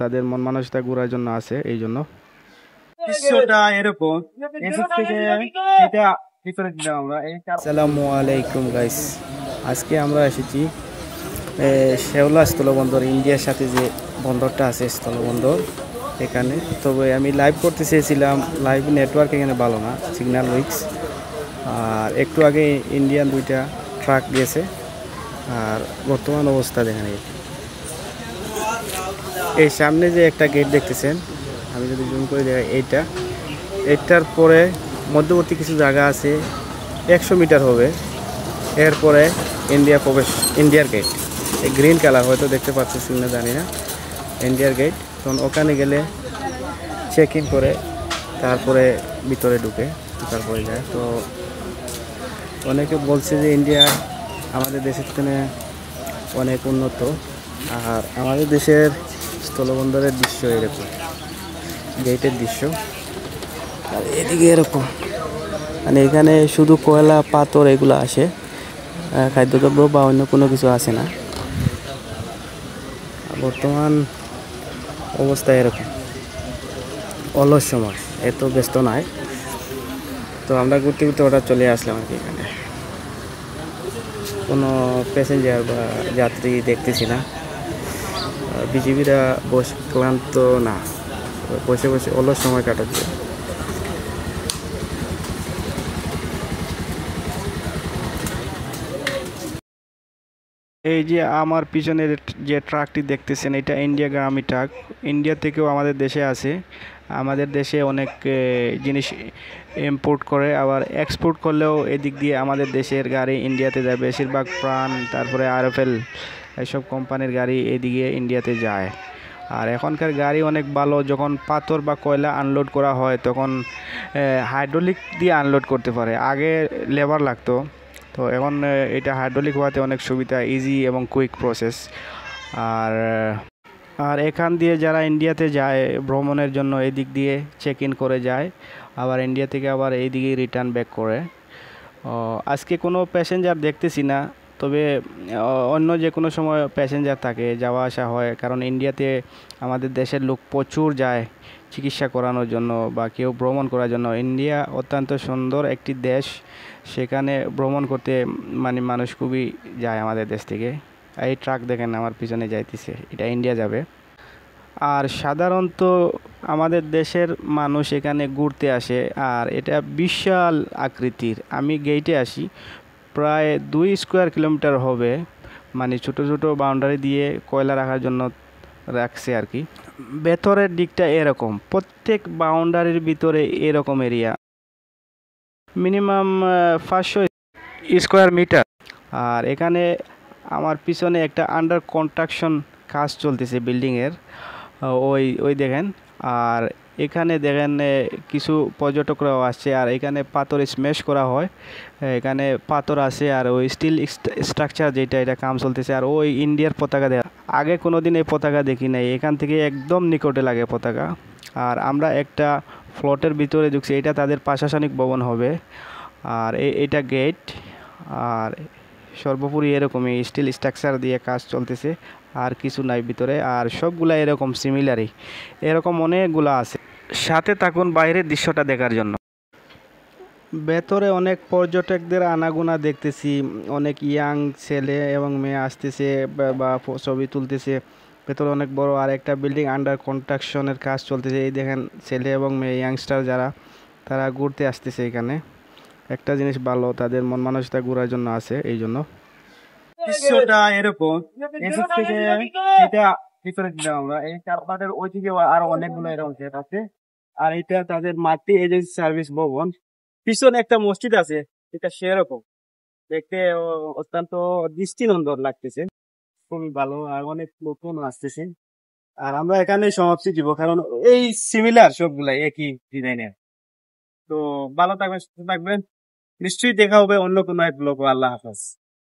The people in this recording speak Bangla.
তাদের মন মানসিকতা ঘোরার জন্য আছে এই জন্য। আসসালামু আলাইকুম গাইস, আজকে আমরা এসেছি শেওলা স্থলবন্দর, ইন্ডিয়ার সাথে যে বন্দরটা আছে স্থলবন্দর এখানে। তবে আমি লাইভ করতে চেয়েছিলাম, লাইভ নেটওয়ার্ক এখানে ভালো না, সিগন্যাল উইকস। আর একটু আগে ইন্ডিয়ান দুইটা ট্রাক গেছে। আর বর্তমান অবস্থা দেখেন, এই সামনে যে একটা গেট দেখতেছেন, আমি যদি জুম করে দেখাই, এইটার পরে মধ্যবর্তী কিছু জায়গা আছে, 100 মিটার হবে, এরপরে ইন্ডিয়ার গেট। এই গ্রিন কালার হয়তো দেখতে পাচ্ছেন না, জানি না, ইন্ডিয়ার গেট। তখন ওখানে গেলে চেক ইন করে তারপরে ভিতরে ঢুকে তারপরে যায়। তো অনেকে বলছে যে ইন্ডিয়া আমাদের দেশের থেকে অনেক উন্নত। আর আমাদের দেশের স্থলবন্দরের দৃশ্য এরকম, গেটের দৃশ্য, আর এদিকে এরকম, মানে এখানে শুধু কয়লা পাথর এগুলো আসে, খাদ্যদ্রব্য বা অন্য কোনো কিছু আসে না। বর্তমান অবস্থা এরকম, অলস সময়, এত ব্যস্ত নয়। তো আমরা ঘুরতে ঘুরতে হঠাৎ চলে আসলাম আর কি। এখানে কোনো প্যাসেঞ্জার বা যাত্রী দেখতেছি না। বিজিবিরা ক্লান্ত না, বসে বসে অলস সময় কাটাচ্ছে। এই যে আমার পিছনের যে ট্রাকটি দেখতেছেন, এটা ইন্ডিয়াগামী ট্রাক। ইন্ডিয়া থেকেও আমাদের দেশে আছে। আমাদের দেশে অনেক জিনিস ইম্পোর্ট করে, আবার এক্সপোর্ট করলেও এদিক দিয়ে আমাদের দেশের গাড়ি ইন্ডিয়াতে যায়। বেশিরভাগ প্রাণ, তারপরে আরএফএল, এইসব কোম্পানির গাড়ি এদিকে ইন্ডিয়াতে যায়। আর এখনকার গাড়ি অনেক ভালো। যখন পাথর বা কয়লা আনলোড করা হয় তখন হাইড্রোলিক দিয়ে আনলোড করতে পারে, আগে লেবার লাগতো। তো এখন এটা হাইড্রোলিক হওয়াতে অনেক সুবিধা, ইজি এবং কুইক প্রসেস। আর আর এখান দিয়ে যারা ইন্ডিয়াতে যায় ভ্রমণের জন্য, এদিক দিয়ে চেক ইন করে যায়, আবার ইন্ডিয়া থেকে আবার এইদিকে রিটার্ন ব্যাক করে। আজকে কোনো প্যাসেঞ্জার দেখতেছি না, তবে অন্য যে কোনো সময় প্যাসেঞ্জার থাকে, যাওয়া আসা হয়। কারণ ইন্ডিয়াতে আমাদের দেশের লোক প্রচুর যায় চিকিৎসা করানোর জন্য বা কেউ ভ্রমণ করার জন্য। ইন্ডিয়া অত্যন্ত সুন্দর একটি দেশ, সেখানে ভ্রমণ করতে মানে মানুষ খুবই যায় আমাদের দেশ থেকে। এই ট্রাক দেখেন আমার পিছনে যাইতেছে, এটা ইন্ডিয়া যাবে। আর সাধারণত আমাদের দেশের মানুষ এখানে ঘুরতে আসে, আর এটা বিশাল আকৃতির। আমি গেটে আসি, প্রায় 2 স্কোয়ার কিলোমিটার হবে, মানে ছোটো ছোটো বাউন্ডারি দিয়ে কয়লা রাখার জন্য রাখছে আর কি। ভেতরের দিকটা এরকম, প্রত্যেক বাউন্ডারির ভিতরে এরকম এরিয়া, মিনিমাম 500 স্কোয়ার মিটার। আর এখানে আমার পিছনে একটা আন্ডার কনস্ট্রাকশন কাজ চলতেছে বিল্ডিংয়ের, ওই দেখেন। আর এখানে দেখেন কিছু পর্যটকরাও আসছে, আর এখানে পাথর স্ম্যাশ করা হয়। এখানে পাথর আছে, আর ওই স্টিল স্ট্রাকচার যেটা, এটা কাম চলতেছে। আর ওই ইন্ডিয়ার পতাকা দেখা, আগে কোনো দিন এই পতাকা দেখি নাই, এখান থেকে একদম নিকটে লাগে পতাকা। আর আমরা একটা ফ্লটের ভিতরে ঢুকছি, এটা তাদের প্রশাসনিক ভবন হবে। আর এটা গেট। আর সর্বোপরি এরকমই স্টিল স্ট্রাকচার দিয়ে কাজ চলতেছে, আর কিছু নাই ভিতরে। আর সবগুলা এরকম সিমিলারই, এরকম অনেকগুলো আছে। সাথে থাকুন বাইরের দৃশ্যটা দেখার জন্য। ভেতরে অনেক পর্যটকদের আনাগোনা দেখতেছি, অনেক ইয়াং ছেলে এবং মেয়ে আসতেছে বা ছবি তুলতেছে। ভেতরে অনেক বড় আর একটা বিল্ডিং আন্ডার কনস্ট্রাকশনের কাজ চলতেছে। এই দেখেন ছেলে এবং মেয়ে, ইয়াংস্টার যারা, তারা ঘুরতে আসতেছে এখানে। একটা জিনিস ভালো, তাদের মন মানসিকতা ঘোরার জন্য আছে এই জন্য। দৃশ্যটা এরকম, এসব থেকে এটা ভিতরে দিলাম আমরা। এই আপনাদের ওইদিকে আরো অনেকগুলো এরকম সেট আছে। আর এটা তাদের মাতৃ এজেন্সি সার্ভিস ভবন। পিছনে একটা মসজিদ আছে, এটা সেরকম দেখতে অত্যন্ত দৃষ্টিনন্দন লাগতেছে, খুবই ভালো। আর অনেক লোকজন আসতেছে। আর আমরা এখানে সমাপ্তি দিব, কারণ এই সিমিলার সবগুলাই একই ডিজাইনের। তো ভালো থাকবেন, সুস্থ থাকবেন, নিশ্চয়ই দেখা হবে অন্য কোনো এক ব্লগ। আল্লাহ হাফেজ।